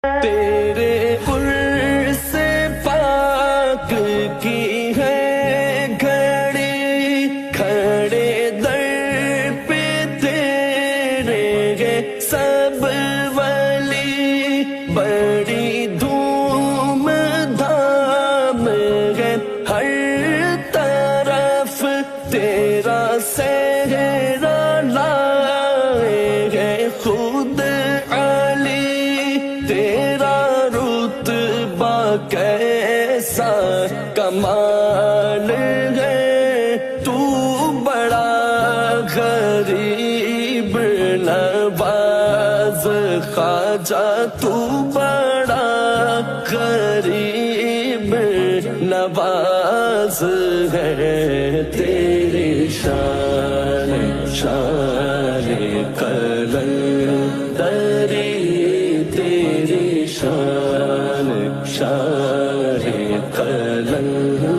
तेरे से पाक की है घड़ी, खड़े दर पे तेरे है सब वली, बड़ी धूम धाम है हर तरफ तेरा सेहरा लाए है खुद अली, तेरा रुतबा कैसा कमाल है, तू बड़ा गरीब नवाज ख्वाजा, तू बड़ा गरीब नवाज है, तेरी शान शान कलंदरी, तेरी शान शान कलंदरी।